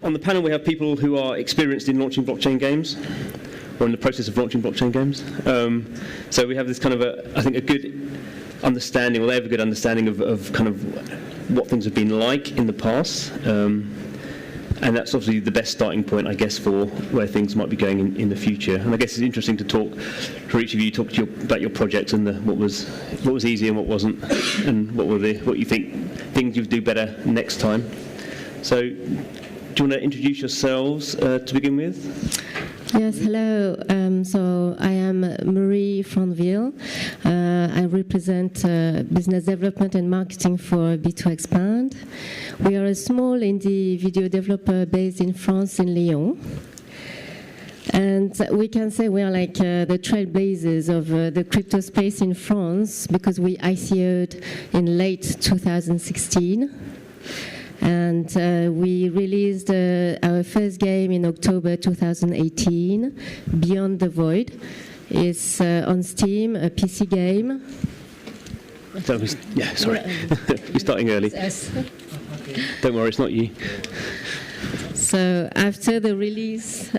On the panel we have people who are experienced in launching blockchain games, or in the process of launching blockchain games. So we have this kind of I think a good understanding, or they have a good understanding of kind of what things have been like in the past. And that's obviously the best starting point, I guess, for where things might be going in the future. And I guess it's interesting to talk, for each of you, talk to about your projects and what was easy and what wasn't, and what you think things you do better next time. So, do you want to introduce yourselves to begin with? Yes, hello. So I am Marie Franville. I represent business development and marketing for B2Expand. We are a small indie video developer based in France, in Lyon. And we can say we are like the trailblazers of the crypto space in France, because we ICO'd in late 2016. And we released our first game in October 2018, Beyond the Void. It's on Steam, a PC game. Yeah, sorry. You're starting early. Yes. Don't worry, it's not you. So after the release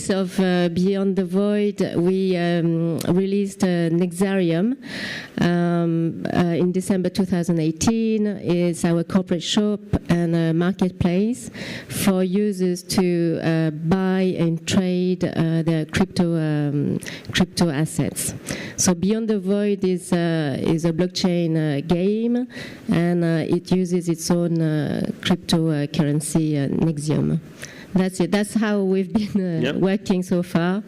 of Beyond the Void, we released Nexarium in December 2018. It's our corporate shop and a marketplace for users to buy and trade their crypto assets. So Beyond the Void is a blockchain game, and it uses its own cryptocurrency, Nexium. That's it. That's how we've been working so far.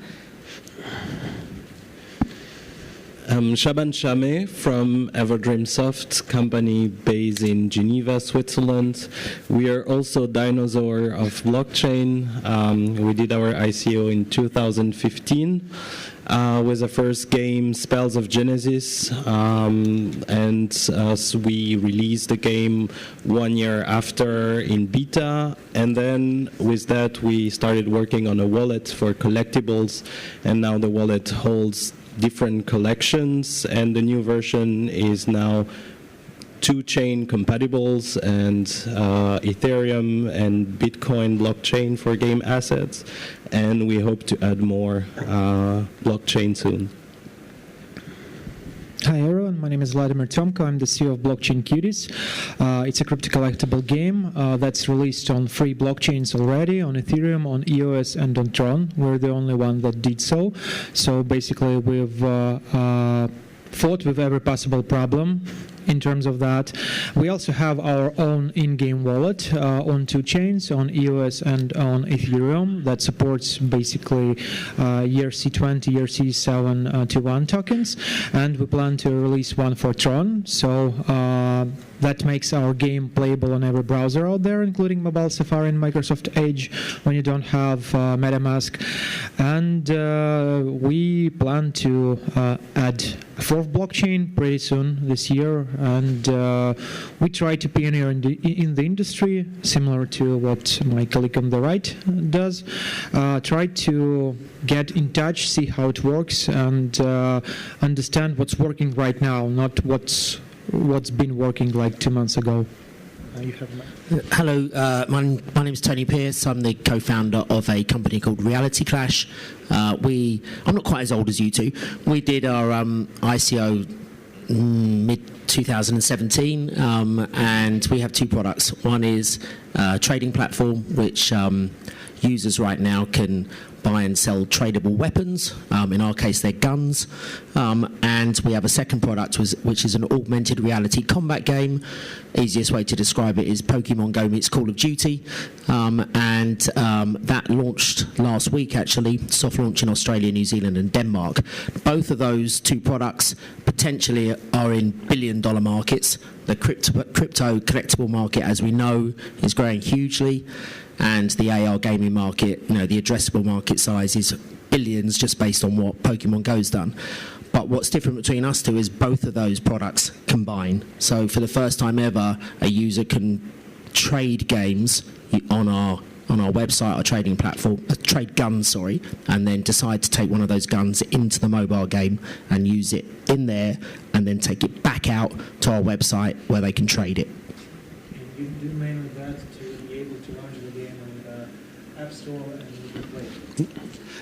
I'm Shaban Chamé from Everdreamsoft, company based in Geneva, Switzerland. We are also dinosaur of blockchain. We did our ICO in 2015. With the first game, Spells of Genesis, and we released the game 1 year after in beta, and then with that we started working on a wallet for collectibles, and now the wallet holds different collections, and the new version is now 2-chain compatibles and Ethereum and Bitcoin blockchain for game assets, and we hope to add more blockchain soon. Hi everyone, my name is Vladimir Tomko. I'm the CEO of Blockchain Cuties. It's a crypto collectible game that's released on free blockchains already, on Ethereum, on EOS, and on Tron. We're the only one that did so. So basically we've fought with every possible problem in terms of that. We also have our own in-game wallet on 2 chains, on EOS and on Ethereum, that supports basically ERC20, ERC7 to 1 tokens, and we plan to release one for Tron. So that makes our game playable on every browser out there, including Mobile Safari and Microsoft Edge when you don't have MetaMask. And we plan to add a 4th blockchain pretty soon this year, and we try to pioneer in the industry, similar to what my colleague on the right does. Try to get in touch, see how it works, and understand what's working right now, not what's been working like 2 months ago. Hello, my name is Tony Pierce. I'm the co-founder of a company called Reality Clash. I'm not quite as old as you two. We did our ICO mid-2017, and we have 2 products. One is a trading platform, which users right now can buy and sell tradable weapons. In our case, they're guns. And we have a second product, which is an augmented reality combat game. Easiest way to describe it is Pokemon Go meets Call of Duty. And that launched last week, actually, soft launch in Australia, New Zealand, and Denmark. Both of those 2 products potentially are in billion-dollar markets. The crypto collectible market, as we know, is growing hugely. And the AR gaming market, the addressable market size is billions, just based on what Pokemon Go's done. But what's different between us two is both of those products combine. So for the first time ever, a user can trade games on our website, our trading platform, trade guns, and then decide to take one of those guns into the mobile game and use it in there, and then take it back out to our website where they can trade it. And you do mainly that to be able to launch the game on App Store and Google Play?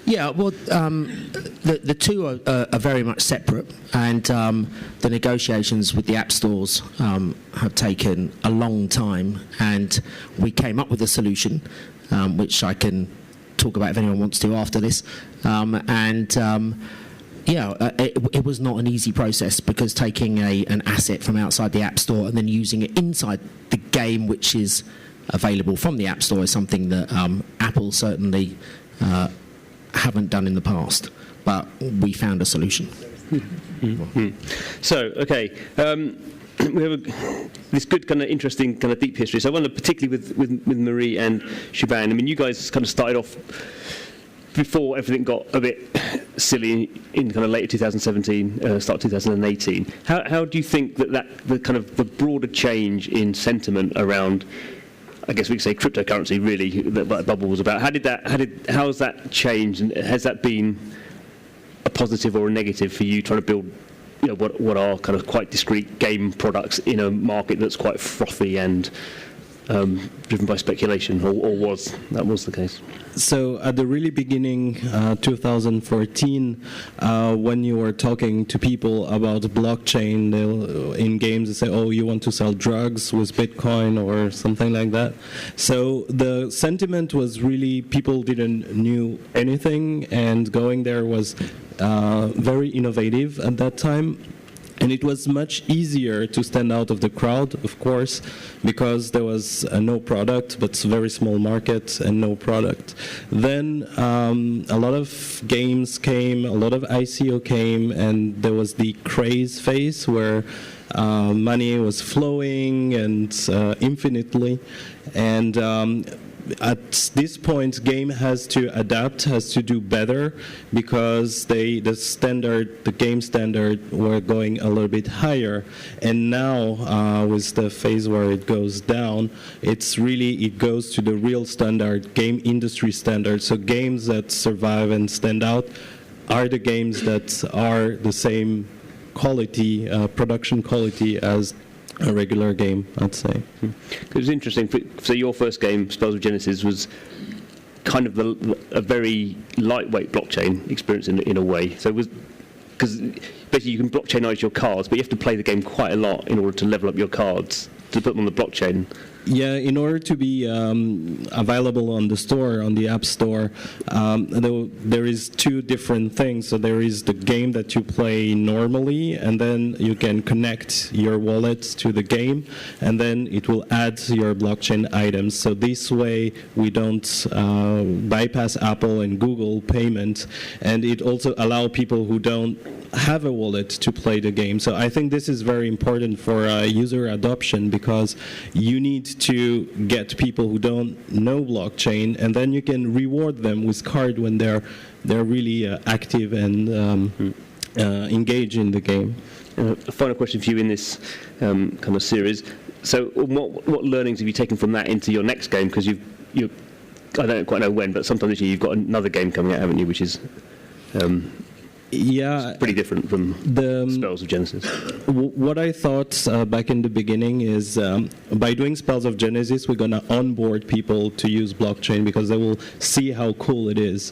Yeah, well, the two are very much separate, and the negotiations with the app stores have taken a long time, and we came up with a solution, which I can talk about if anyone wants to after this, it was not an easy process, because taking an asset from outside the App Store and then using it inside the game, which is available from the App Store, is something that Apple certainly haven't done in the past. But we found a solution. Mm-hmm. So, okay. We have this good kind of interesting kind of deep history. So I wonder, particularly with Marie and Shaban, I mean, you guys kind of started off before everything got a bit silly in kind of later 2017, start 2018. How do you think that the kind of the broader change in sentiment around, I guess we could say cryptocurrency, really, that bubble was about? How has that changed, and has that been a positive or a negative for you trying to build, you know, what are kind of quite discrete game products in a market that's quite frothy and driven by speculation, or was the case? So at the really beginning, 2014, when you were talking to people about blockchain, in games they say, oh, you want to sell drugs with Bitcoin or something like that. So the sentiment was really, people didn't knew anything, and going there was very innovative at that time. And it was much easier to stand out of the crowd, of course, because there was no product, but a very small market and no product. Then a lot of games came, a lot of ICO came, and there was the craze phase where money was flowing and infinitely. And at this point, game has to adapt, has to do better, because the game standard were going a little bit higher, and now with the phase where it goes down, it goes to the real standard, game industry standard. So games that survive and stand out are the games that are the same quality, production quality as a regular game, I'd say. It was interesting. So your first game, Spells of Genesis, was kind of a very lightweight blockchain experience in a way. So it was, because basically you can blockchainize your cards, but you have to play the game quite a lot in order to level up your cards to put them on the blockchain. Yeah, in order to be available on the store, on the App Store, there is two different things. So there is the game that you play normally, and then you can connect your wallet to the game, and then it will add your blockchain items. So this way we don't bypass Apple and Google payment, and it also allows people who don't have a wallet to play the game. So I think this is very important for user adoption, because you need to get people who don't know blockchain, and then you can reward them with card when they're really active and engaged in the game. A final question for you in this kind of series. So what learnings have you taken from that into your next game? Because you I don't quite know when, but sometime this year you've got another game coming out, haven't you, which is yeah, pretty different from the Spells of Genesis. What I thought back in the beginning is by doing Spells of Genesis, we're going to onboard people to use blockchain, because they will see how cool it is.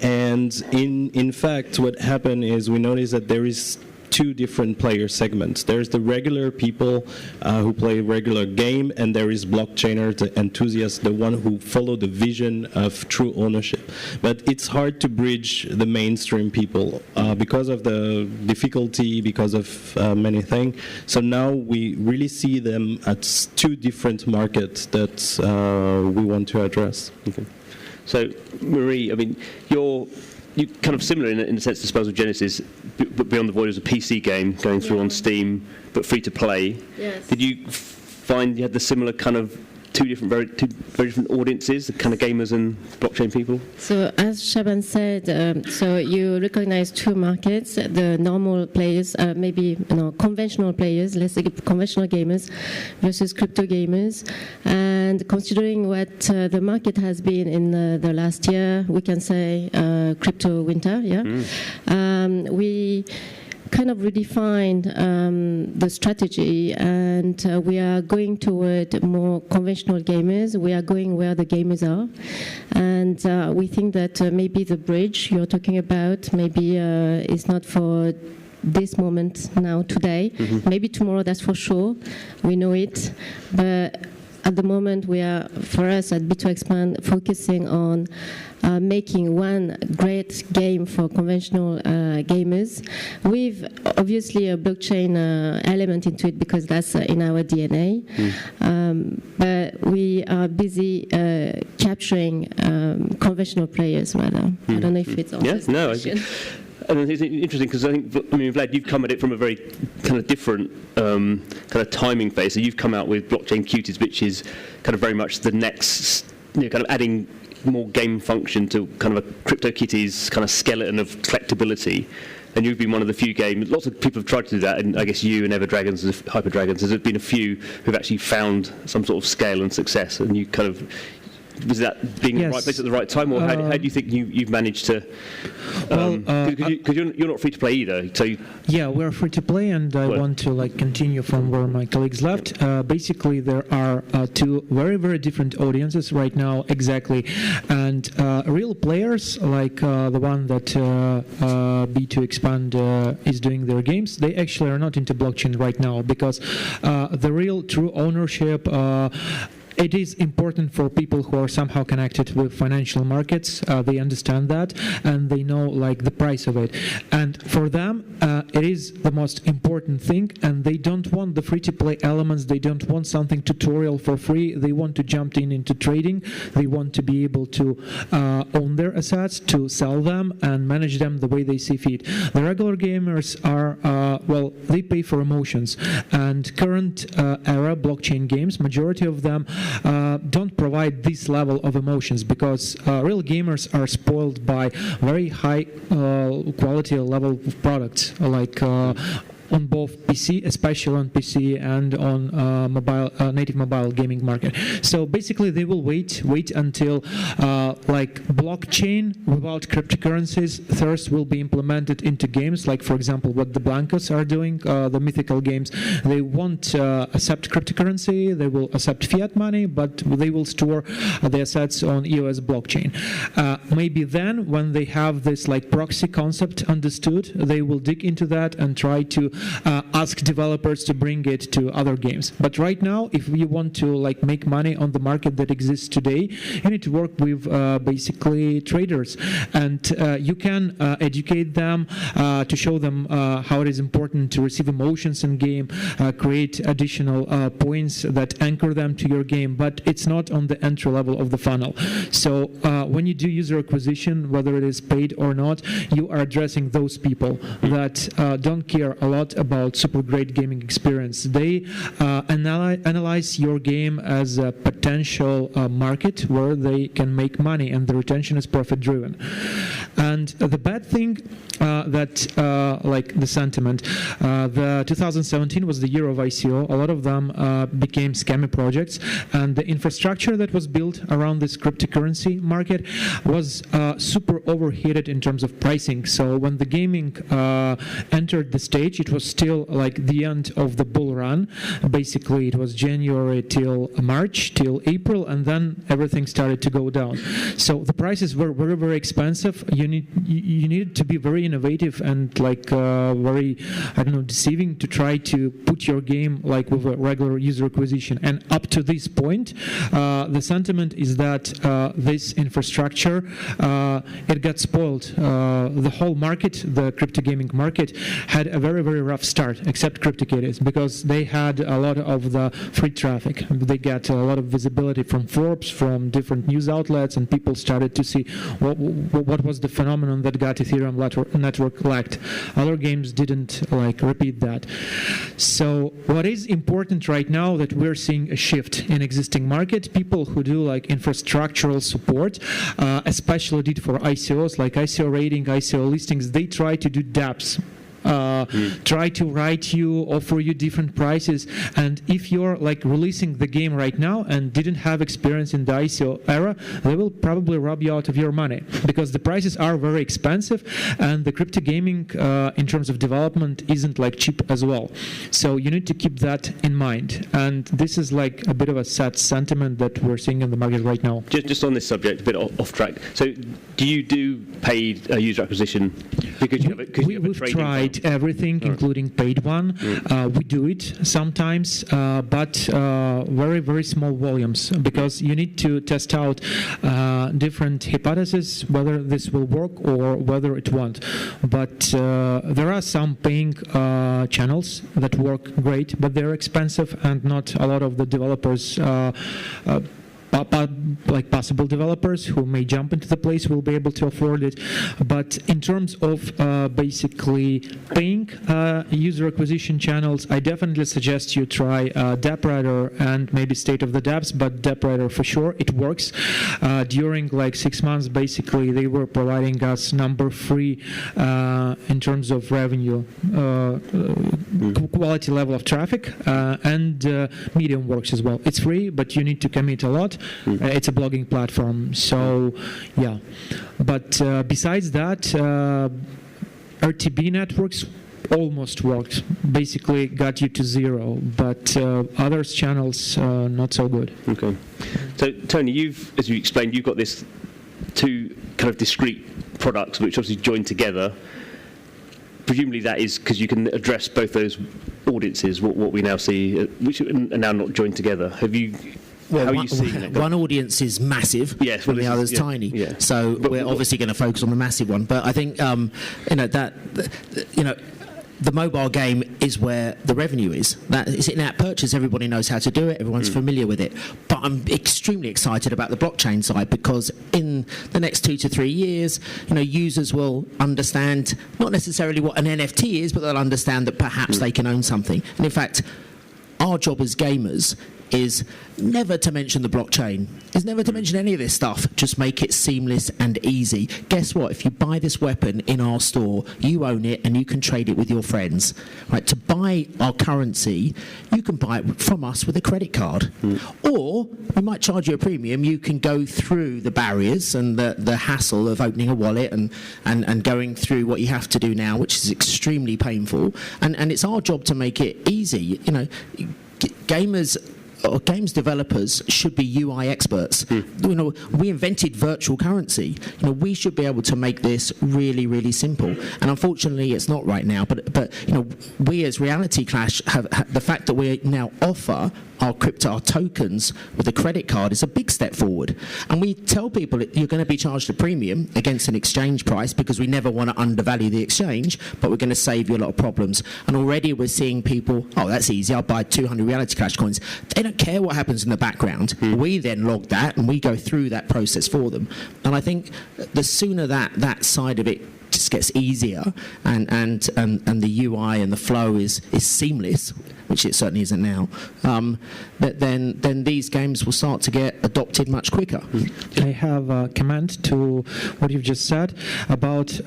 And in fact, what happened is we noticed that there is two different player segments. There's the regular people who play regular game, and there is blockchainers, the enthusiasts, the one who follow the vision of true ownership. But it's hard to bridge the mainstream people because of the difficulty, because of many things. So now we really see them as two different markets that we want to address. Okay. So Marie, I mean, you're kind of similar in the sense to Spells of Genesis, but Beyond the Void was a PC game going through on Steam, but free to play. Yes. Did you find you had the similar kind of two very different audiences, the kind of gamers and blockchain people? So as Shaban said, so you recognize two markets: the normal players, maybe conventional players, let's say conventional gamers, versus crypto gamers. And considering what the market has been in the last year, we can say crypto winter. Yeah, kind of redefined the strategy, and we are going toward more conventional gamers. We are going where the gamers are, and we think that maybe the bridge you're talking about maybe is not for this moment now, today. Maybe tomorrow, that's for sure. We know it. But at the moment, we are, for us at B2Expand, focusing on making one great game for conventional gamers with obviously a blockchain element into it, because that's in our DNA. But we are busy capturing conventional players rather. I don't know if it's answers the question. And it's interesting because I think, Vlad, you've come at it from a very kind of different kind of timing phase. So you've come out with Blockchain Cuties, which is kind of very much the next, kind of adding more game function to kind of a CryptoKitties kind of skeleton of collectability. And you've been one of the few games. Lots of people have tried to do that, and I guess you and EverDragons, HyperDragons, there's been a few who've actually found some sort of scale and success. And you kind of, was that being in the right place at the right time, or how do you think you've managed to? Because you're not free to play either. So yeah, we're free to play, and I want to continue from where my colleagues left. Basically, there are two very, very different audiences right now, exactly, and real players like the one that B2Expand is doing their games. They actually are not into blockchain right now, because the real, true ownership. It is important for people who are somehow connected with financial markets. They understand that, and they know the price of it. And for them, it is the most important thing. And they don't want the free-to-play elements. They don't want something tutorial for free. They want to jump into trading. They want to be able to own their assets, to sell them, and manage them the way they see fit. The regular gamers are they pay for emotions. And current era blockchain games, majority of them don't provide this level of emotions, because real gamers are spoiled by very high quality level of products, like on both PC, especially on PC, and on native mobile gaming market. So basically, they will wait until blockchain without cryptocurrencies first will be implemented into games. Like, for example, what the Blancos are doing, the mythical games. They won't accept cryptocurrency. They will accept fiat money, but they will store the assets on EOS blockchain. Maybe then, when they have this proxy concept understood, they will dig into that and try to ask developers to bring it to other games. But right now, if you want to make money on the market that exists today, you need to work with basically traders, and you can educate them to show them how it is important to receive emotions in game, create additional points that anchor them to your game, but it's not on the entry level of the funnel. So when you do user acquisition, whether it is paid or not, you are addressing those people that don't care a lot about super great gaming experience. They analyze your game as a potential market where they can make money, and the retention is profit driven. And the bad thing the sentiment, the 2017 was the year of ICO. A lot of them became scammy projects, and the infrastructure that was built around this cryptocurrency market was super overheated in terms of pricing. So when the gaming entered the stage, it was still the end of the bull run. Basically, it was January till March, till April, and then everything started to go down. So the prices were very, very expensive. You needed to be very innovative and very, deceiving to try to put your game with a regular user acquisition. And up to this point, the sentiment is that this infrastructure, it got spoiled. The whole market, the crypto gaming market, had a very, very rough start, except CryptoKitties, because they had a lot of the free traffic. They got a lot of visibility from Forbes, from different news outlets, and people started to see what was the phenomenon that got Ethereum network lagged. Other games didn't repeat that. So what is important right now, that we're seeing a shift in existing market. People who do infrastructural support, especially did for ICOs, like ICO rating, ICO listings, they try to do dApps. try to write you, offer you different prices. And if you're like releasing the game right now and didn't have experience in the ICO era, they will probably rob you out of your money because the prices are very expensive, and the crypto gaming in terms of development isn't like cheap as well. So you need to keep that in mind. And this is like a bit of a sad sentiment that we're seeing in the market right now. Just on this subject, a bit off track. So, do you do paid user acquisition? Because you have a We've trading tried account? everything, including paid one. We do it sometimes, but very, very small volumes, because you need to test out different hypotheses, whether this will work or whether it won't. But there are some paying channels that work great, but they're expensive, and not a lot of the developers like possible developers who may jump into the place will be able to afford it. But in terms of basically paying user acquisition channels, I definitely suggest you try DappRadar and maybe State of the Dapps, but DappRadar for sure, it works. During like 6 months, basically, they were providing us number free in terms of revenue, quality level of traffic, and Medium works as well. It's free, but you need to commit a lot. It's a blogging platform, so yeah. But besides that, RTB networks almost worked. Basically, got you to zero, but others channels not so good. Okay. So, Tony, as you explained, you've got this two kind of discrete products which obviously join together. Presumably, that is because you can address both those audiences. What we now see, which are now not joined together. Have you? Well, how are you seeing it? one audience is massive, yes, well, and the other's yeah, tiny. Yeah. So we're obviously going to focus on the massive one. But I think the mobile game is where the revenue is. That is in-app purchase. Everybody knows how to do it. Everyone's familiar with it. But I'm extremely excited about the blockchain side, because in the next 2 to 3 years, users will understand not necessarily what an NFT is, but they'll understand that perhaps they can own something. And in fact, our job as gamers is never to mention the blockchain, is never to mention any of this stuff. Just make it seamless and easy. Guess what? If you buy this weapon in our store, you own it and you can trade it with your friends. Right? To buy our currency, you can buy it from us with a credit card. Or we might charge you a premium. You can go through the barriers and the hassle of opening a wallet and going through what you have to do now, which is extremely painful. And it's our job to make it easy. Gamers or games developers should be UI experts. We invented virtual currency. We should be able to make this really, really simple. And unfortunately, it's not right now. But we as Reality Clash have the fact that we now offer our crypto, our tokens with a credit card is a big step forward. And we tell people you're going to be charged a premium against an exchange price, because we never want to undervalue the exchange, but we're going to save you a lot of problems. And already we're seeing people, oh, that's easy, I'll buy 200 Reality Clash coins. They don't care what happens in the background. We then log that and we go through that process for them. And I think the sooner that side of it just gets easier and the UI and the flow is seamless, which it certainly isn't now, then these games will start to get adopted much quicker. I have a comment to what you've just said about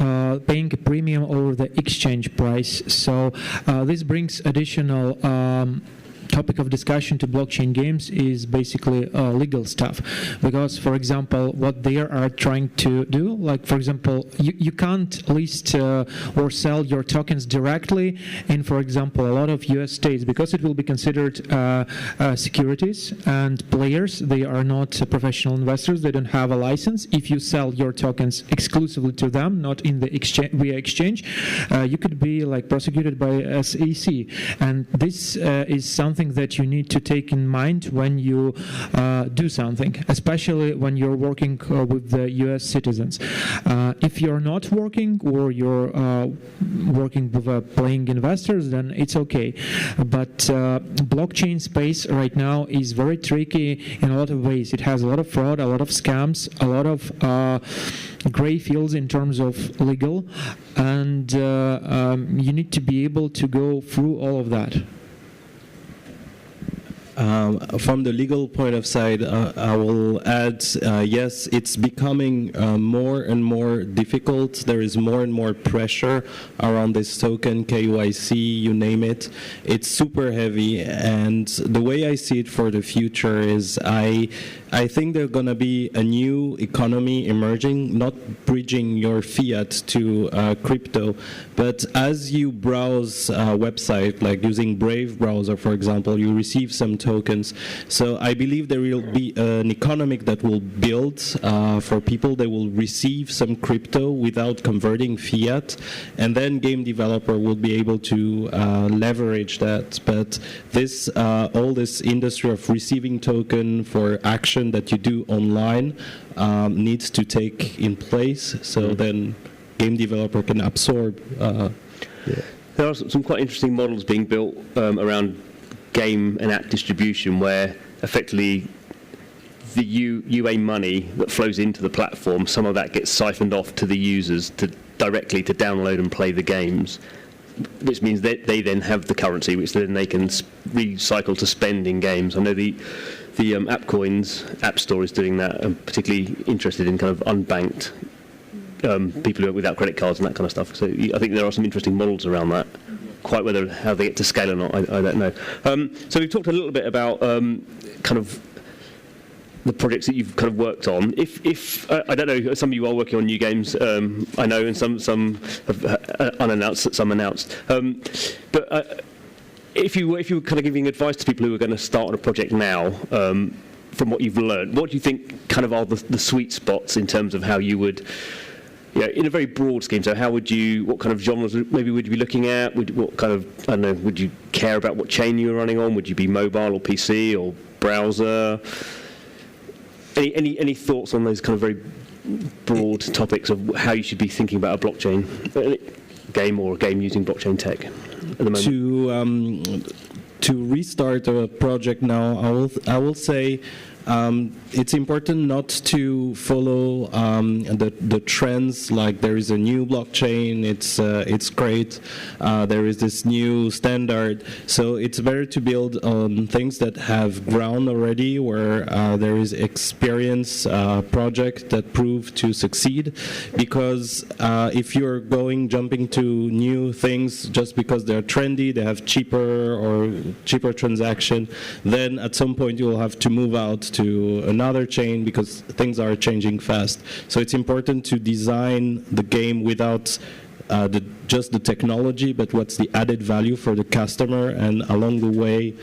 paying a premium over the exchange price. So this brings additional topic of discussion to blockchain games is basically legal stuff, because for example what they are trying to do, like for example you can't list or sell your tokens directly in, for example, a lot of US states, because it will be considered securities, and players, they are not professional investors, they don't have a license. If you sell your tokens exclusively to them, not in the exchange via exchange, you could be like prosecuted by SEC. And this is something that you need to take in mind when you do something, especially when you're working with the US citizens. If you're not working, or you're working with playing investors, then it's okay. But blockchain space right now is very tricky in a lot of ways. It has a lot of fraud, a lot of scams, a lot of gray fields in terms of legal, and you need to be able to go through all of that. From the legal point of sight, I will add, yes, it's becoming more and more difficult. There is more and more pressure around this token, KYC, you name it. It's super heavy, and the way I see it for the future is I think there's going to be a new economy emerging, not bridging your fiat to crypto, but as you browse a website, like using Brave browser, for example, you receive some tokens. So I believe there will be an economic that will build for people. They will receive some crypto without converting fiat, and then game developer will be able to leverage that. But this all this industry of receiving token for action that you do online needs to take in place, so then game developer can absorb. There are some quite interesting models being built around game and app distribution, where effectively the UA money that flows into the platform, some of that gets siphoned off to the users directly to download and play the games, which means that they then have the currency, which then they can recycle to spend in games. I know the AppCoins App Store is doing that. I'm particularly interested in kind of unbanked people who are without credit cards and that kind of stuff. So I think there are some interesting models around that. Quite how they get to scale or not, I don't know. So we've talked a little bit about kind of the projects that you've kind of worked on. If I don't know, some of you are working on new games, I know, and some have unannounced, some announced. But if you were kind of giving advice to people who are going to start on a project now, from what you've learned, what do you think kind of are the sweet spots in terms of how you would, in a very broad scheme? So what kind of genres maybe would you be looking at? What kind of, I don't know, would you care about what chain you were running on? Would you be mobile or PC or browser? Any thoughts on those kind of very broad topics of how you should be thinking about a blockchain game or a game using blockchain tech at the moment? To restart a project now, I will say it's important not to follow the trends. Like there is a new blockchain, it's great. There is this new standard, so it's better to build on things that have ground already, where there is experience project that prove to succeed. Because if you're jumping to new things just because they're trendy, they have cheaper transaction, then at some point you will have to move out to another chain because things are changing fast. So it's important to design the game without just the technology, but what's the added value for the customer, and along the way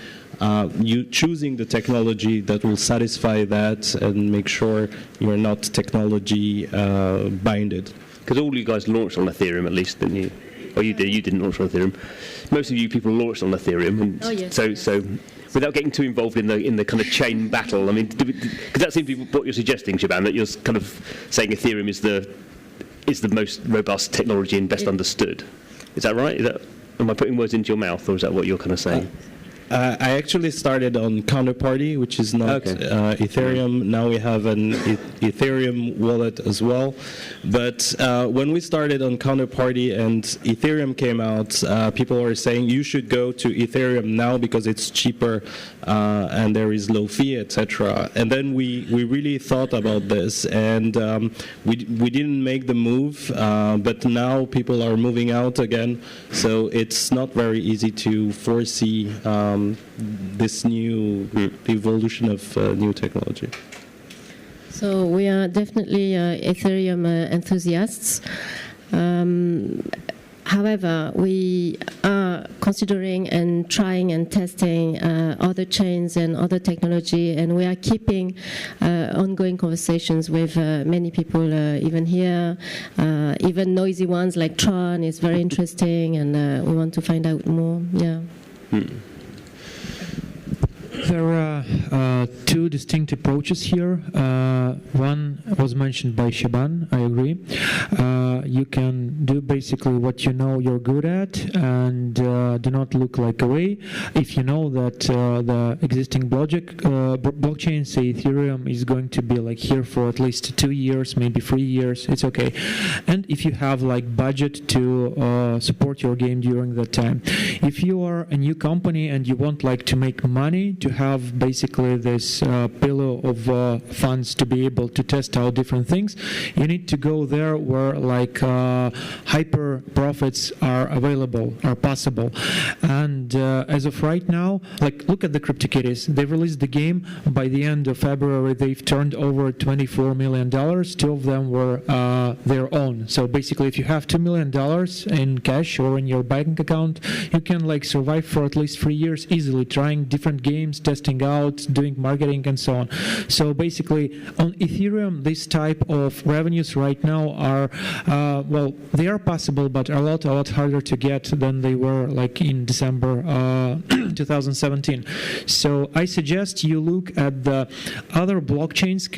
you choosing the technology that will satisfy that and make sure you're not technology binded. Because all you guys launched on Ethereum, at least, didn't you? Or you did. You didn't launch on Ethereum. Most of you people launched on Ethereum, and yes. So without getting too involved in the kind of chain battle, I mean, because that seems to be what you're suggesting, Shaban, that you're kind of saying Ethereum is the most robust technology and best understood. Is that right? Am I putting words into your mouth, or is that what you're kind of saying? I actually started on Counterparty, which is not Ethereum. Now we have an Ethereum wallet as well. But when we started on Counterparty and Ethereum came out, people were saying you should go to Ethereum now because it's cheaper and there is low fee, etc. And then we really thought about this, and we didn't make the move, but now people are moving out again. So it's not very easy to foresee this new evolution of new technology. So we are definitely Ethereum enthusiasts. However, we are considering and trying and testing other chains and other technology, and we are keeping ongoing conversations with many people, even here. Even noisy ones like Tron is very interesting, and we want to find out more. Yeah. There are two distinct approaches here. One was mentioned by Shaban, I agree. You can do basically what you know you're good at and do not look like away. If you know that the existing blockchain, say Ethereum, is going to be like here for at least 2 years, maybe 3 years, it's okay. And if you have like budget to support your game during that time. If you are a new company and you want like to make money, to have basically this pillow of funds to be able to test out different things, you need to go there where like hyper profits are available, are possible. And as of right now, like look at the CryptoKitties. They released the game. By the end of February, they've turned over $24 million. 2 of them were their own. So basically, if you have $2 million in cash or in your bank account, you can like survive for at least 3 years easily, trying different games, testing out, doing marketing, and so on. So basically, on Ethereum, this type of revenues right now are, well, they are possible, but a lot harder to get than they were like in December 2017. So I suggest you look at the other blockchains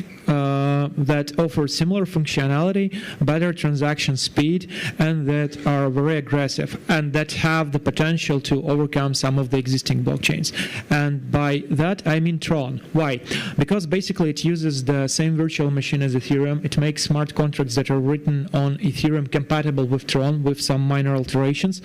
that offer similar functionality, better transaction speed, and that are very aggressive and that have the potential to overcome some of the existing blockchains. And by that I mean Tron. Why? Because basically it uses the same virtual machine as Ethereum. It makes smart contracts that are written on Ethereum compatible with Tron with some minor alterations.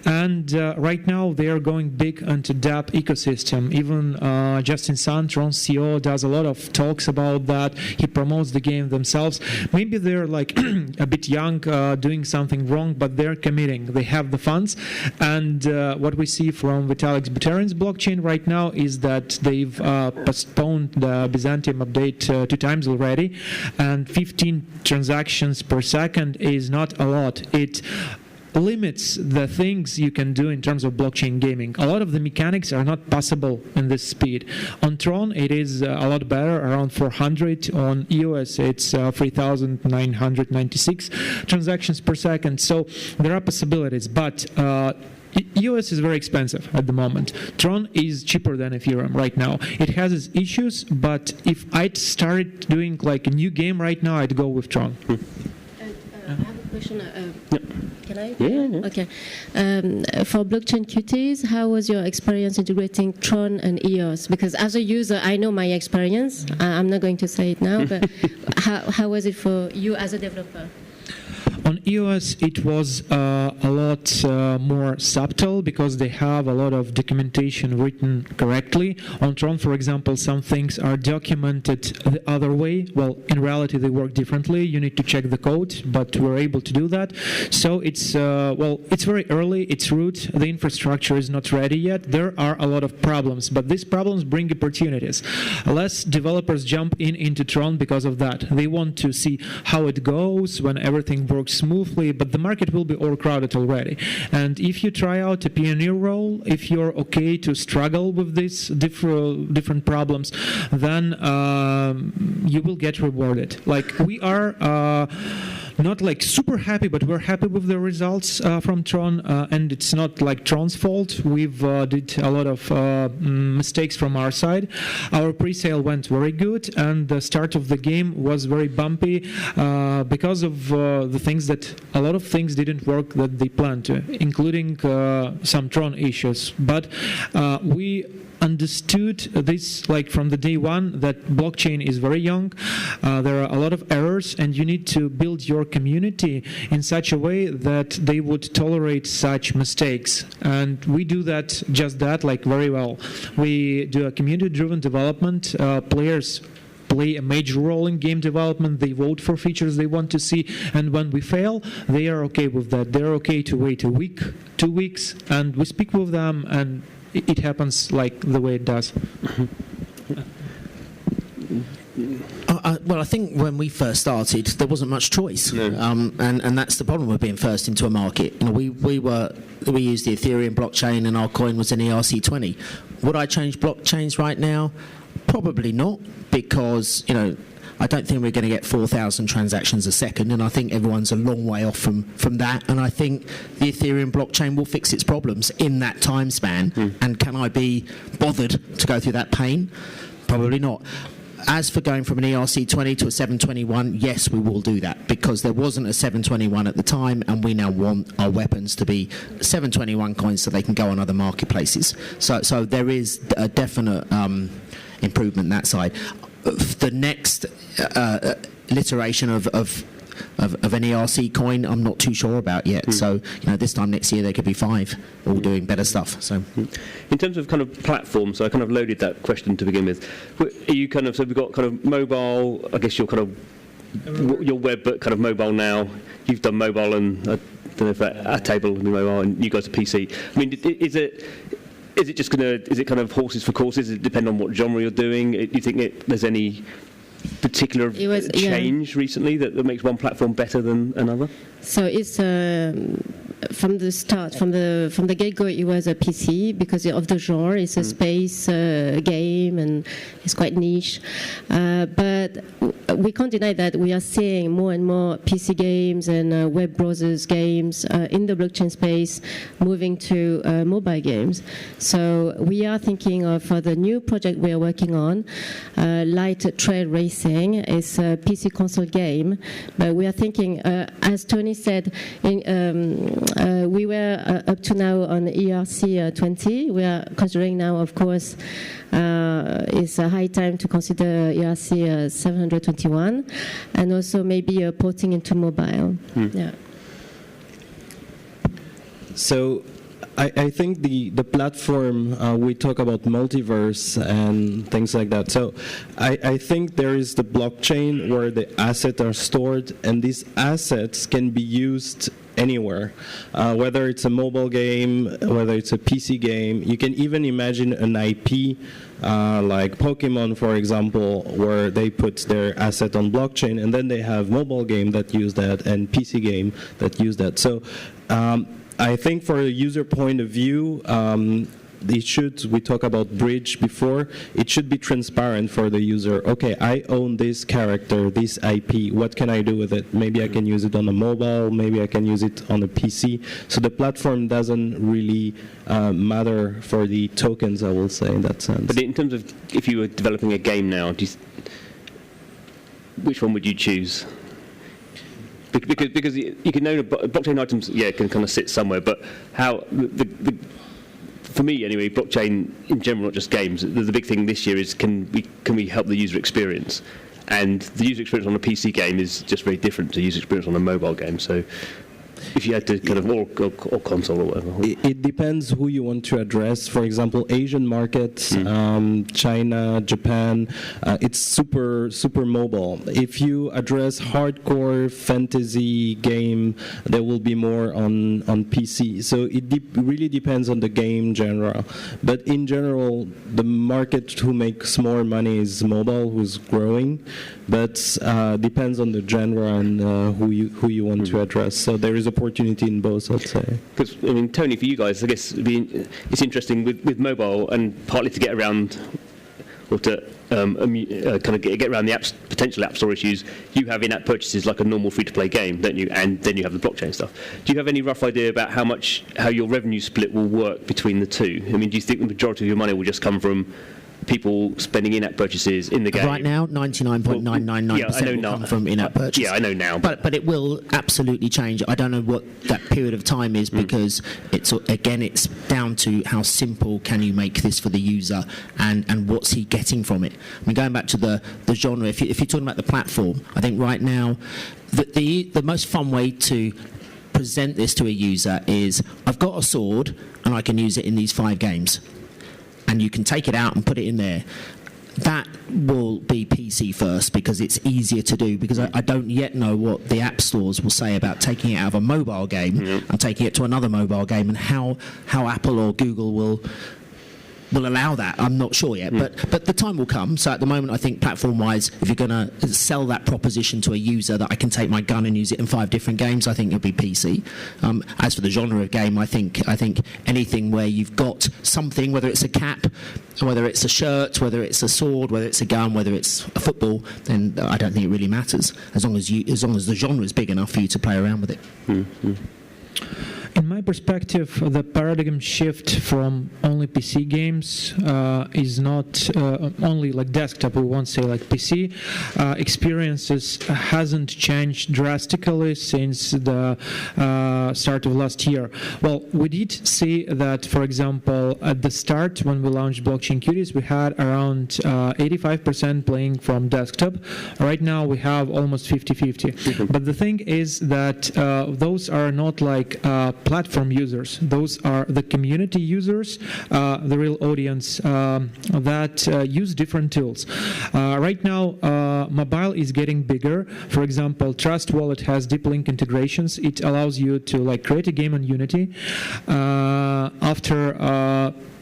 And right now they are going big into dApp ecosystem. Even Justin Sun, Tron's CEO, does a lot of talks about that. He promotes the game themselves. Maybe they're like a bit young, doing something wrong, but they're committing. They have the funds. And what we see from Vitalik Buterin's blockchain right now is that they've postponed the Byzantium update 2 times already, and 15 transactions per second is not a lot. It limits the things you can do in terms of blockchain gaming. A lot of the mechanics are not possible in this speed. On Tron, it is a lot better, around 400. On EOS, it's 3,996 transactions per second. So there are possibilities, but EOS is very expensive at the moment. Tron is cheaper than Ethereum right now. It has its issues, but if I'd started doing like a new game right now, I'd go with Tron. I have a question. Can I? Yeah. Okay. For Blockchain Cuties, how was your experience integrating Tron and EOS? Because as a user, I know my experience. I'm not going to say it now, but how was it for you as a developer? On EOS, it was a lot more subtle because they have a lot of documentation written correctly. On Tron, for example, some things are documented the other way. Well, in reality, they work differently. You need to check the code, but we're able to do that. So it's, well, it's very early. It's root. The infrastructure is not ready yet. There are a lot of problems, but these problems bring opportunities. Less developers jump into Tron because of that. They want to see how it goes when everything works smoothly, but the market will be overcrowded already. And if you try out a pioneer role, if you're okay to struggle with these different problems, then you will get rewarded. Like we are not like super happy, but we're happy with the results from Tron, and it's not like Tron's fault. We've did a lot of mistakes from our side. Our pre-sale went very good, and the start of the game was very bumpy because of the things that a lot of things didn't work that they planned to, including some Tron issues. But we understood this like from the day one that blockchain is very young. There are a lot of errors, and you need to build your community in such a way that they would tolerate such mistakes. And we do that, just that, like very well. We do a community-driven development. Players play a major role in game development. They vote for features they want to see, and when we fail, they are okay with that. They're okay to wait a week, 2 weeks, and we speak with them, and it happens like the way it does. Well, I think when we first started, there wasn't much choice, No. and that's the problem with being first into a market. You know, we used the Ethereum blockchain, and our coin was an ERC20. Would I change blockchains right now? Probably not, because I don't think we're going to get 4,000 transactions a second, and I think everyone's a long way off from that. And I think the Ethereum blockchain will fix its problems in that time span. And can I be bothered to go through that pain? Probably not. As for going from an ERC20 to a 721, yes, we will do that, because there wasn't a 721 at the time, and we now want our weapons to be 721 coins so they can go on other marketplaces. So there is a definite improvement that side. The next iteration of an ERC coin, I'm not too sure about yet. So, this time next year there could be 5 all doing better stuff. So, in terms of kind of platform, so I kind of loaded that question to begin with. Are you kind of, so we've got kind of mobile, I guess you're kind of, your web, but kind of mobile now. You've done mobile, and I don't know if a table will be mobile, and you guys are PC. I mean, is it just is it kind of horses for courses? Does it depend on what genre you're doing? Do you think there's any particular change recently that makes one platform better than another? So it's from the start, from the get-go, it was a PC because of the genre. It's a space game, and it's quite niche. But we can't deny that we are seeing more and more PC games and web browsers games in the blockchain space moving to mobile games. So we are thinking of the new project we are working on, Light Trail Racing. It's a PC console game, but we are thinking, as Tony said, we were up to now on ERC 20. We are considering now, of course, it's a high time to consider ERC 721, and also maybe porting into mobile. Yeah. So I think the platform, we talk about multiverse and things like that. So I think there is the blockchain where the assets are stored, and these assets can be used anywhere, whether it's a mobile game, whether it's a PC game. You can even imagine an IP like Pokemon, for example, where they put their asset on blockchain, and then they have mobile game that use that and PC game that use that. So I think for a user point of view, we talk about bridge before, it should be transparent for the user. Okay, I own this character, this IP, what can I do with it? Maybe I can use it on a mobile, maybe I can use it on a PC. So the platform doesn't really matter for the tokens, I will say, in that sense. But in terms of, if you were developing a game now, which one would you choose? Because you can know blockchain items, can kind of sit somewhere, but how for me anyway, blockchain in general, not just games. The big thing this year is can we help the user experience, and the user experience on a PC game is just very different to user experience on a mobile game. So if you had to kind of, or console or whatever. It depends who you want to address. For example, Asian markets, China, Japan, it's super mobile. If you address hardcore fantasy game, there will be more on PC. So it really depends on the game genre. But in general, the market who makes more money is mobile, who's growing. But depends on the genre and who you want to address. So there is opportunity in both, I'd say. Because, I mean, Tony, for you guys, I guess it's interesting with mobile, and partly to get around, or to kind of get around the potential app store issues, you have in-app purchases like a normal free-to-play game, don't you? And then you have the blockchain stuff. Do you have any rough idea about how your revenue split will work between the two? I mean, do you think the majority of your money will just come from people spending in-app purchases in the game? Right now, 99.999% will come from in-app purchases. Yeah, I know now. But it will absolutely change. I don't know what that period of time is, because it's down to how simple can you make this for the user, and what's he getting from it. I mean, going back to the genre, if you're talking about the platform, I think right now the most fun way to present this to a user is, I've got a sword and I can use it in these 5 games. And you can take it out and put it in there. That will be PC first, because it's easier to do, because I don't yet know what the app stores will say about taking it out of a mobile game and taking it to another mobile game, and how Apple or Google will allow that. I'm not sure yet, but the time will come. So at the moment, I think platform-wise, if you're going to sell that proposition to a user that I can take my gun and use it in 5 different games, I think it'll be PC. As for the genre of game, I think anything where you've got something, whether it's a cap, whether it's a shirt, whether it's a sword, whether it's a gun, whether it's a football, then I don't think it really matters, as long as the genre is big enough for you to play around with it. In my my perspective, the paradigm shift from only PC games is not only like desktop, we won't say like PC. Experiences hasn't changed drastically since the start of last year. Well, we did see that, for example, at the start when we launched Blockchain Cuties, we had around 85% playing from desktop. Right now we have almost 50-50. But the thing is that those are not like platform users. Those are the community users, the real audience that use different tools. Right now, mobile is getting bigger. For example, Trust Wallet has deep link integrations. It allows you to like create a game on Unity. After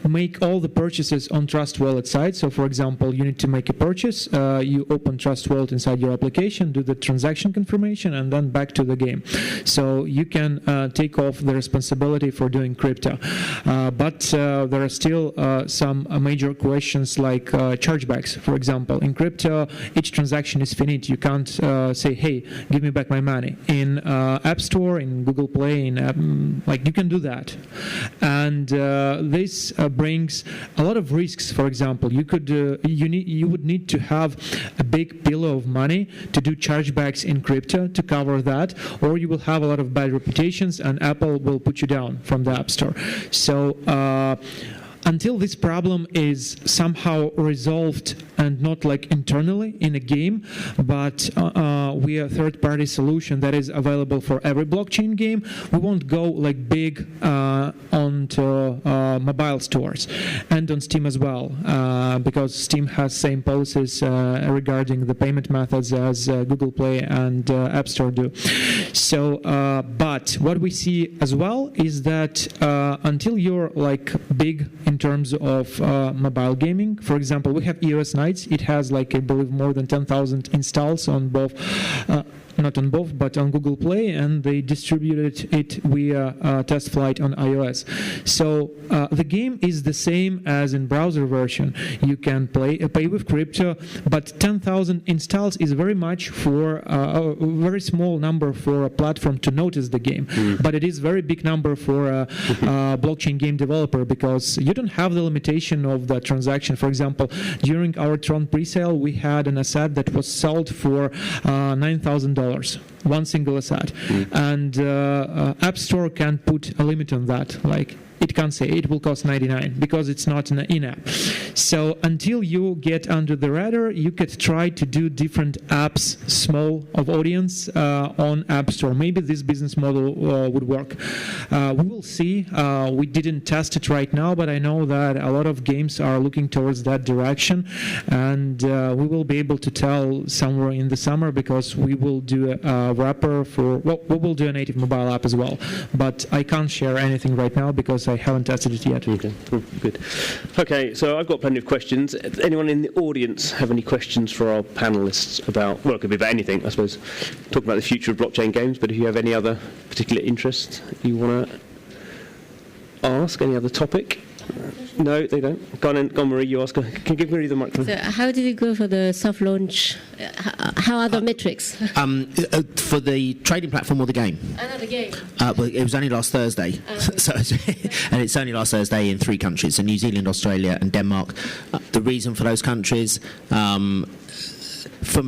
make all the purchases on Trust Wallet side. So for example, you need to make a purchase, you open Trust Wallet inside your application, do the transaction confirmation, and then back to the game. So you can take off the responsibility for doing crypto. But there are still some major questions like chargebacks. For example, in crypto, each transaction is finite. You can't say, hey, give me back my money. In App Store, in Google Play, in like you can do that. And this brings a lot of risks. For example, you could you would need to have a big pillow of money to do chargebacks in crypto to cover that, or you will have a lot of bad reputations and Apple will put you down from the App Store. So until this problem is somehow resolved, and not like internally in a game, but we are a third-party solution that is available for every blockchain game, we won't go like big onto mobile stores and on Steam as well, because Steam has same policies regarding the payment methods as Google Play and App Store do. So, but what we see as well is that until you're like big in terms of mobile gaming, for example, we have EOS Nights. It has like, I believe, more than 10,000 installs on both, not on both, but on Google Play, and they distributed it via test flight on iOS. So the game is the same as in browser version. You can pay with crypto, but 10,000 installs is very much for a very small number for a platform to notice the game. But it is very big number for a blockchain game developer, because you don't have the limitation of the transaction. For example, during our Tron presale, we had an asset that was sold for $9,000. One single asset, and App Store can put a limit on that. Like it can't say it will cost 99 because it's not an in-app. So until you get under the radar, you could try to do different apps, small of audience on App Store. Maybe this business model would work. We will see. We didn't test it right now, but I know that a lot of games are looking towards that direction, and we will be able to tell somewhere in the summer, because we will do a wrapper for, well, we will do a native mobile app as well, but I can't share anything right now because I haven't tested it yet. Okay, good. Okay, so I've got plenty of questions. Anyone in the audience have any questions for our panelists about, well, it could be about anything, I suppose, talking about the future of blockchain games, but if you have any other particular interest you want to ask, any other topic? No, they don't. Go on, Marie, you ask. Can you give Marie the microphone? So how did you go for the soft launch? How are the metrics? For the trading platform or the game? Another game. Well, it was only last Thursday, so, and it's only last Thursday in 3 countries: so New Zealand, Australia, and Denmark. The reason for those countries, from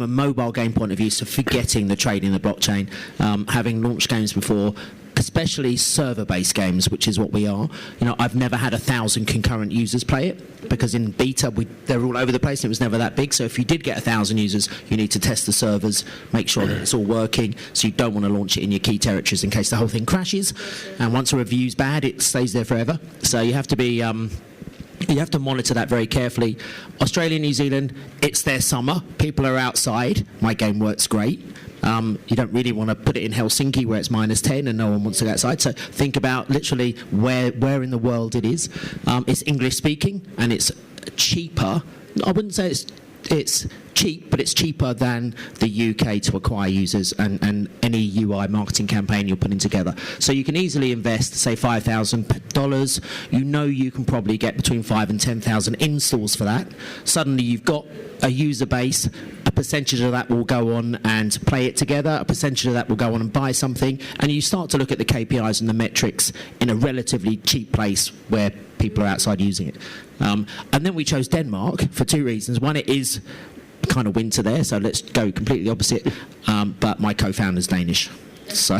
a mobile game point of view, so forgetting the trading, the blockchain, having launched games before, especially server-based games, which is what we are. You know, I've never had 1,000 concurrent users play it, because in beta they're all over the place and it was never that big. So if you did get 1,000 users, you need to test the servers, make sure that it's all working. So you don't want to launch it in your key territories in case the whole thing crashes. And once a review's bad, it stays there forever. So you have to be you have to monitor that very carefully. Australia, New Zealand, it's their summer. People are outside. My game works great. You don't really want to put it in Helsinki where it's -10 and no one wants to go outside. So think about literally where in the world it is. It's English speaking and it's cheaper. I wouldn't say it's cheap, but it's cheaper than the UK to acquire users and any UI marketing campaign you're putting together. So you can easily invest, say, $5,000. You know you can probably get between 5 and 10,000 installs for that. Suddenly you've got a user base, a percentage of that will go on and play it together, a percentage of that will go on and buy something, and you start to look at the KPIs and the metrics in a relatively cheap place where people are outside using it. And then we chose Denmark for 2 reasons. One, it is kind of winter there, so let's go completely opposite. But my co-founder's Danish. So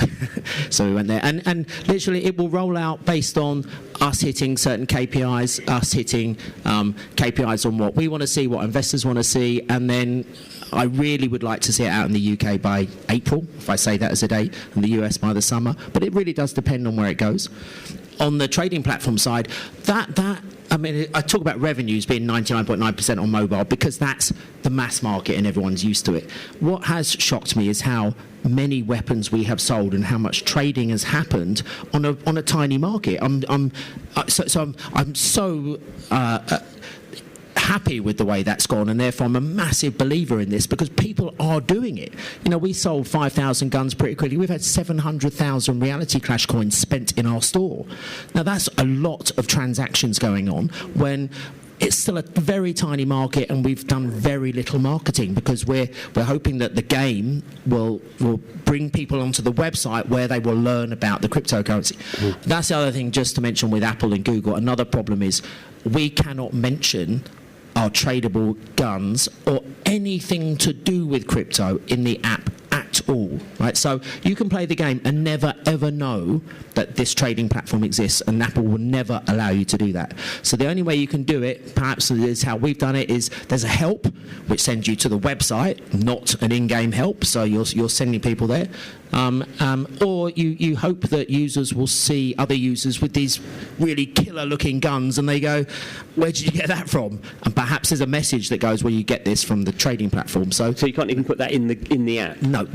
we went there, and literally it will roll out based on us hitting certain KPIs, us hitting KPIs on what we want to see, what investors want to see, and then I really would like to see it out in the UK by April, if I say that as a date, and the US by the summer. But it really does depend on where it goes. On the trading platform side, I mean, I talk about revenues being 99.9% on mobile because that's the mass market and everyone's used to it. What has shocked me is how many weapons we have sold and how much trading has happened on a tiny market. I'm so happy with the way that's gone, and therefore I'm a massive believer in this because people are doing it. You know, we sold 5,000 guns pretty quickly. We've had 700,000 Reality Clash coins spent in our store. Now that's a lot of transactions going on when it's still a very tiny market and we've done very little marketing because we're hoping that the game will bring people onto the website where they will learn about the cryptocurrency. That's the other thing just to mention with Apple and Google. Another problem is we cannot mention our tradable guns or anything to do with crypto in the app at all, right? So you can play the game and never ever know that this trading platform exists, and Apple will never allow you to do that. So the only way you can do it, perhaps is how we've done it, is there's a help which sends you to the website, not an in-game help, so you're sending people there. Or you hope that users will see other users with these really killer-looking guns, and they go, "Where did you get that from?" And perhaps there's a message that goes, "Well, you get this from the trading platform." So you can't even put that in the app. No.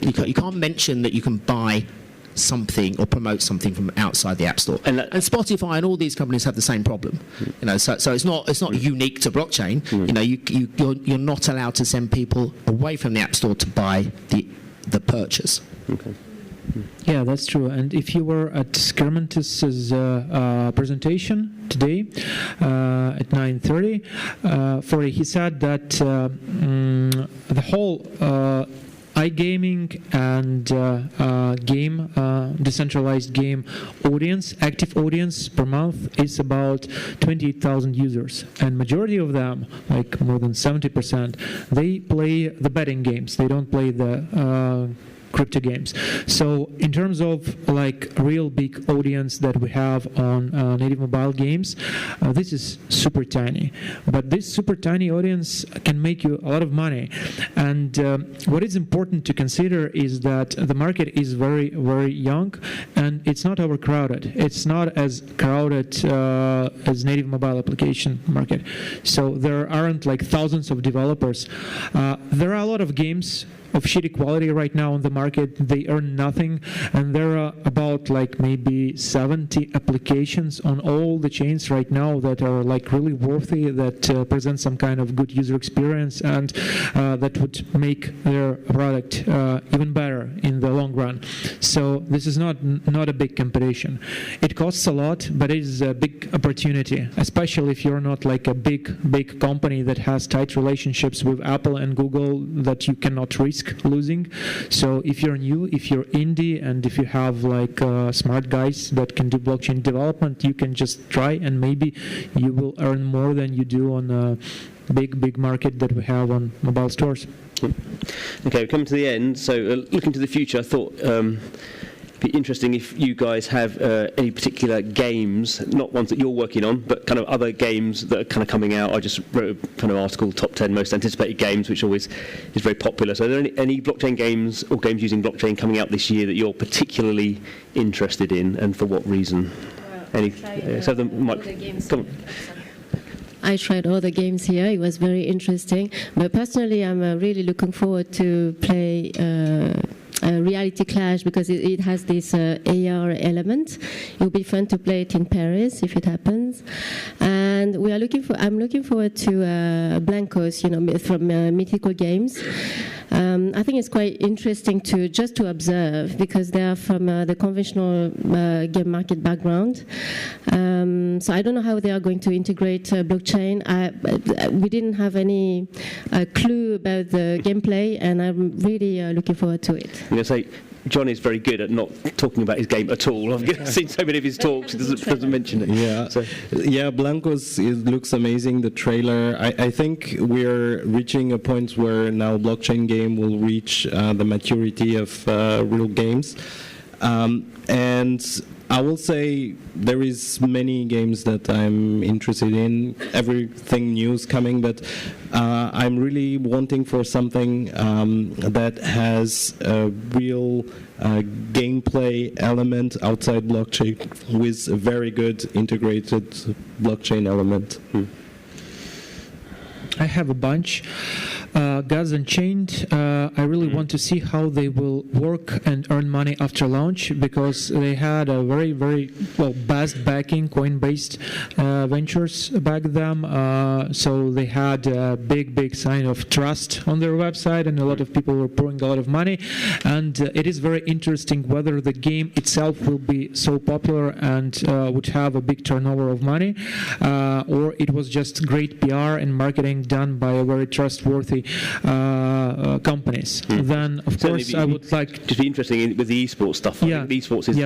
You can't mention that you can buy something or promote something from outside the App Store. And Spotify and all these companies have the same problem. You know, so it's not unique to blockchain. You know, you're not allowed to send people away from the App Store to buy the purchase. Okay. Yeah, that's true. And if you were at Skermantis's presentation today at 9:30, he said that the whole iGaming and decentralized game audience, active audience per month is about 28,000 users, and majority of them, like more than 70%, they play the betting games. They don't play the crypto games. So in terms of like real big audience that we have on native mobile games, this is super tiny. But this super tiny audience can make you a lot of money. And what is important to consider is that the market is very, very young, and it's not overcrowded. It's not as crowded as native mobile application market. So there aren't like thousands of developers. There are a lot of games of shitty quality right now on the market. They earn nothing, and there are about like maybe 70 applications on all the chains right now that are like really worthy, that present some kind of good user experience, and that would make their product even better in the long run. So this is not a big competition. It costs a lot, but it is a big opportunity, especially if you're not like a big company that has tight relationships with Apple and Google that you cannot risk losing. So if you're new, if you're indie, and if you have like smart guys that can do blockchain development, you can just try, and maybe you will earn more than you do on a big market that we have on mobile stores. Okay, we're coming to the end. So looking to the future, I thought it'd be interesting if you guys have any particular games, not ones that you're working on, but kind of other games that are kind of coming out. I just wrote a kind of article, top 10 most anticipated games, which always is very popular. So are there any blockchain games or games using blockchain coming out this year that you're particularly interested in, and for what reason? So the mic. Come on. I tried all the games here. It was very interesting. But personally, I'm really looking forward to play Reality Clash, because it has this AR element. It will be fun to play it in Paris if it happens. And and I'm looking forward to Blancos, from Mythical Games. I think it's quite interesting to observe, because they are from the conventional game market background. So I don't know how they are going to integrate blockchain. We didn't have any clue about the gameplay, and I'm really looking forward to it. I'm going to say, John is very good at not talking about his game at all. I've seen so many of his talks, he doesn't mention it. Yeah, yeah. Blancos, it looks amazing. The trailer. I think we're reaching a point where now blockchain game will reach the maturity of real games, and I will say there is many games that I'm interested in. Everything new is coming, but I'm really wanting for something that has a real gameplay element outside blockchain with a very good integrated blockchain element. I have a bunch. Gods Unchained, I really want to see how they will work and earn money after launch, because they had a very, very best backing, coin-based ventures back then. So they had a big sign of trust on their website, and a lot of people were pouring a lot of money. And it is very interesting whether the game itself will be so popular and would have a big turnover of money, or it was just great PR and marketing done by a very trustworthy companies. Then, of course, I would like to be interesting with the esports stuff. I think esports is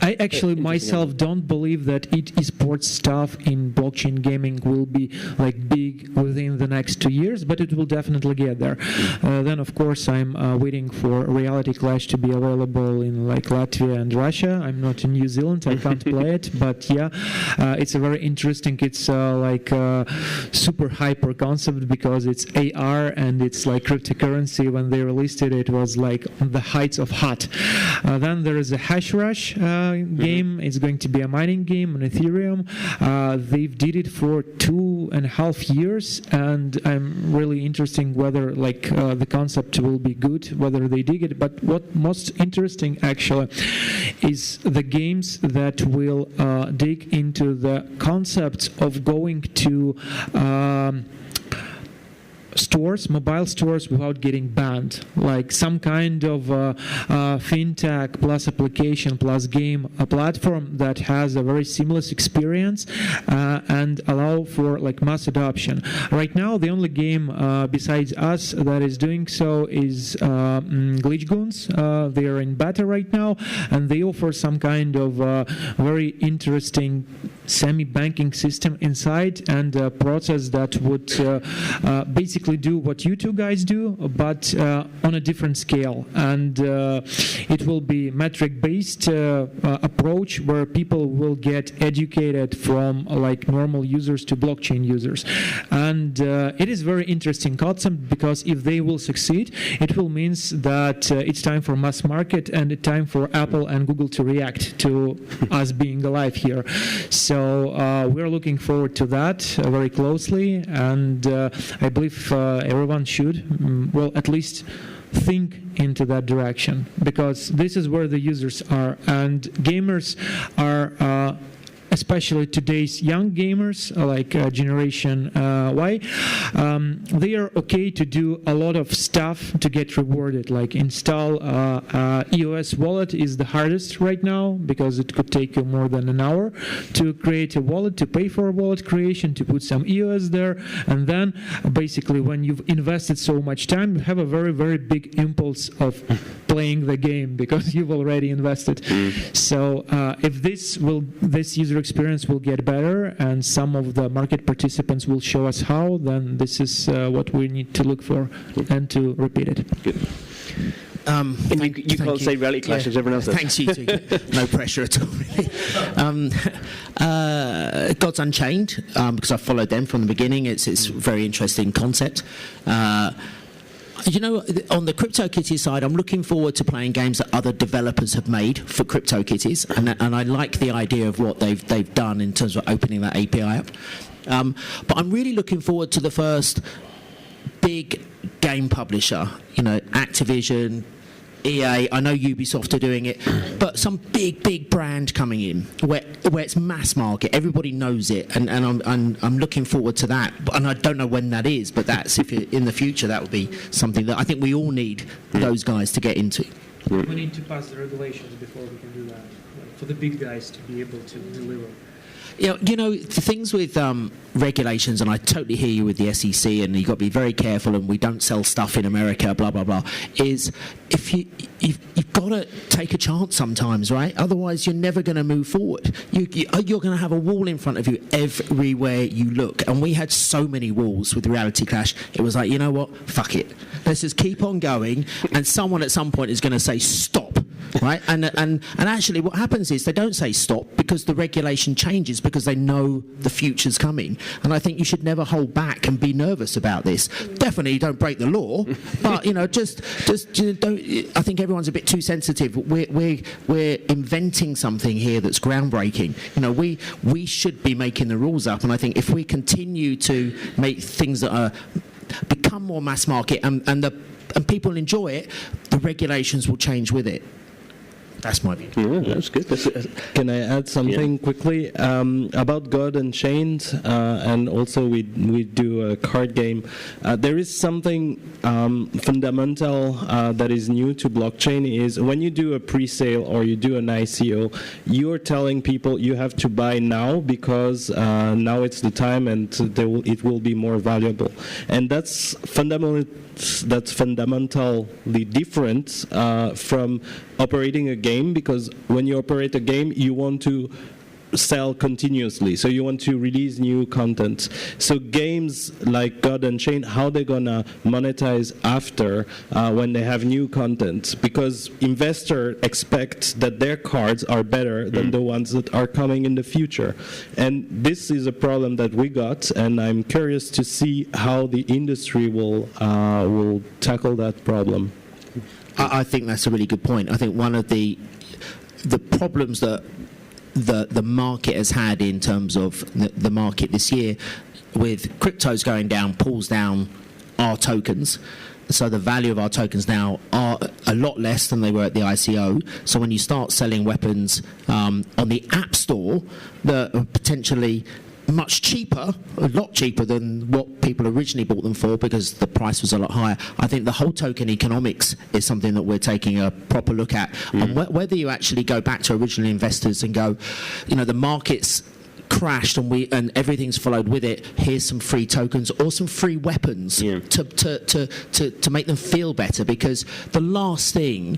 I actually myself don't believe that esports stuff in blockchain gaming will be like big within the next 2 years, but it will definitely get there. Then, of course, I'm waiting for Reality Clash to be available in like Latvia and Russia. I'm not in New Zealand, I can't play it, but it's a very interesting. It's like a super hyper concept, because it's AR and it's like cryptocurrency. When they released it, it was like on the heights of hot. Then there is a Hash Rush game. It's going to be a mining game on Ethereum. They did it for 2.5 years, and I'm really interested whether the concept will be good, whether they dig it. But what most interesting actually is the games that will dig into the concepts of going to stores, mobile stores, without getting banned, like some kind of fintech plus application plus game, a platform that has a very seamless experience and allow for like mass adoption. Right now, the only game besides us that is doing so is Glitch Goons. They are in beta right now, and they offer some kind of very interesting semi-banking system inside, and a process that would basically do what you two guys do, but on a different scale. And it will be metric-based approach where people will get educated from like normal users to blockchain users. And it is very interesting concept, because if they will succeed, it will mean that it's time for mass market and it's time for Apple and Google to react to us being alive here. So we're looking forward to that very closely, and I believe everyone should, at least think into that direction, because this is where the users are, and gamers are especially today's young gamers, like Generation Y, they are okay to do a lot of stuff to get rewarded, like install EOS wallet is the hardest right now, because it could take you more than an hour to create a wallet, to pay for a wallet creation, to put some EOS there, and then basically when you've invested so much time, you have a very, very big impulse of playing the game, because you've already invested. So if this user experience will get better, and some of the market participants will show us how, then this is what we need to look for and to repeat it. Good. You can't say Reality Clash as everyone else does. Thanks, you two. No pressure at all, really. Gods Unchained, because I followed them from the beginning. It's a very interesting concept. You know, on the CryptoKitties side, I'm looking forward to playing games that other developers have made for CryptoKitties, and I like the idea of what they've done in terms of opening that API up. But I'm really looking forward to the first big game publisher, Activision, EA, I know Ubisoft are doing it, but some big brand coming in where it's mass market, everybody knows it, and I'm looking forward to that. And I don't know when that is, but that's if in the future that would be something that I think we all need those guys to get into. We need to pass the regulations before we can do that, for the big guys to be able to deliver. You know, the things with regulations, and I totally hear you with the SEC, and you've got to be very careful, and we don't sell stuff in America, blah, blah, blah, is if you've got to take a chance sometimes, right? Otherwise, you're never going to move forward. You're going to have a wall in front of you everywhere you look. And we had so many walls with Reality Clash. It was like, you know what? Fuck it. Let's just keep on going, and someone at some point is going to say, stop. Right, and actually, what happens is they don't say stop because the regulation changes because they know the future's coming. And I think you should never hold back and be nervous about this. Definitely, don't break the law, but you know, just don't. I think everyone's a bit too sensitive. We're inventing something here that's groundbreaking. You know, we should be making the rules up, and I think if we continue to make things that are become more mass market and people enjoy it, the regulations will change with it. That's my view. Yeah, that's good. Can I add something quickly about God Unchained? And also we do a card game. There is something fundamental that is new to blockchain is when you do a pre-sale or you do an ICO, you're telling people you have to buy now because now it's the time and it will be more valuable. And that's fundamentally different from operating a game, because when you operate a game, you want to sell continuously, so you want to release new content. So games like God Unchained, how they're gonna monetize after when they have new content, because investors expect that their cards are better than the ones that are coming in the future. And this is a problem that we got, and I'm curious to see how the industry will tackle that problem. I think that's a really good point. I think one of the problems that the market has had in terms of the market this year, with cryptos going down, pulls down our tokens. So the value of our tokens now are a lot less than they were at the ICO. So when you start selling weapons on the App Store that are potentially much cheaper, a lot cheaper than what people originally bought them for because the price was a lot higher. I think the whole token economics is something that we're taking a proper look at. And whether you actually go back to original investors and go, you know, the market's crashed and everything's followed with it, here's some free tokens or some free weapons to make them feel better, because the last thing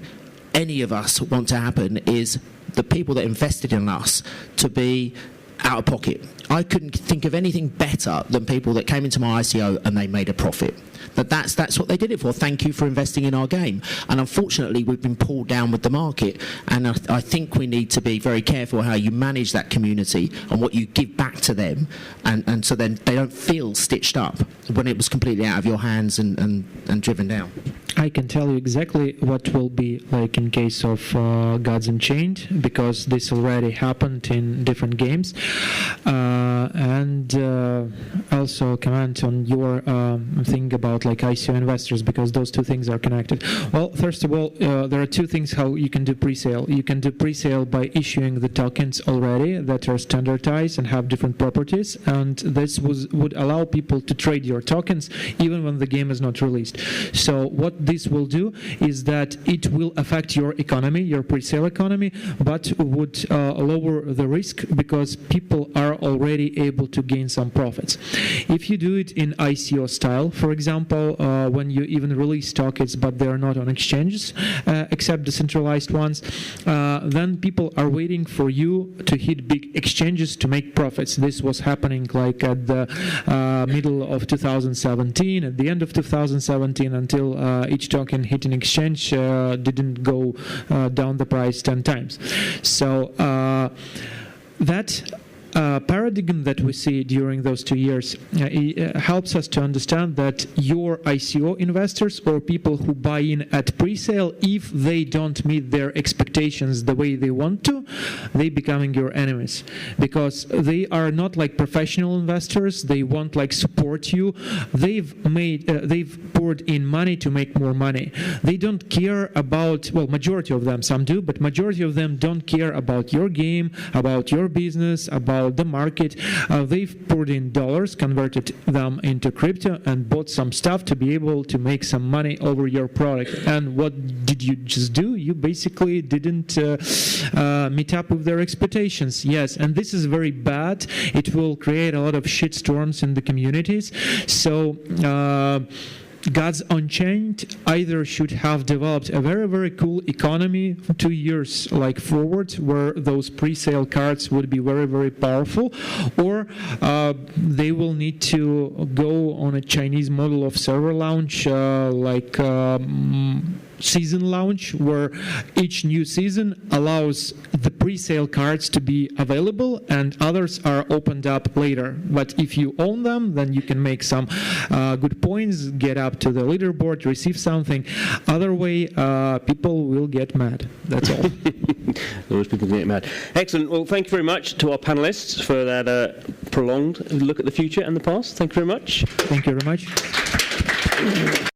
any of us want to happen is the people that invested in us to be out of pocket. I couldn't think of anything better than people that came into my ICO and they made a profit. That's what they did it for. Thank you for investing in our game. And unfortunately, we've been pulled down with the market. And I think we need to be very careful how you manage that community and what you give back to them. And so then they don't feel stitched up when it was completely out of your hands and driven down. I can tell you exactly what will be like in case of Gods Unchained, because this already happened in different games. And also comment on your thing about like ICO investors, because those two things are connected. Well, first of all, there are two things how you can do pre-sale. You can do pre-sale by issuing the tokens already that are standardized and have different properties, and this would allow people to trade your tokens even when the game is not released. So what this will do is that it will affect your economy, your pre-sale economy, but would lower the risk because people are already able to gain some profits. If you do it in ICO style, for example, when you even release tokens but they are not on exchanges except decentralized ones, then people are waiting for you to hit big exchanges to make profits. This was happening like at the middle of 2017, at the end of 2017, until each token hit an exchange didn't go down the price 10 times. So that paradigm that we see during those 2 years helps us to understand that your ICO investors or people who buy in at pre-sale, if they don't meet their expectations the way they want to, they becoming your enemies, because they are not like professional investors. They won't like support you. They've poured in money to make more money. They don't care about, well, majority of them, some do, but majority of them don't care about your game, about your business, about the market. They've poured in dollars, converted them into crypto, and bought some stuff to be able to make some money over your product. And what did you just do? You basically didn't meet up with their expectations. Yes, and this is very bad. It will create a lot of shitstorms in the communities. So Gods Unchained either should have developed a very, very cool economy 2 years like forward, where those pre-sale cards would be very, very powerful, or they will need to go on a Chinese model of server launch, like season launch, where each new season allows the pre-sale cards to be available and others are opened up later. But if you own them, then you can make some good points, get up to the leaderboard, receive something. Other way, people will get mad. That's all. Those people get mad. Excellent. Well, thank you very much to our panelists for that prolonged look at the future and the past. Thank you very much. Thank you very much.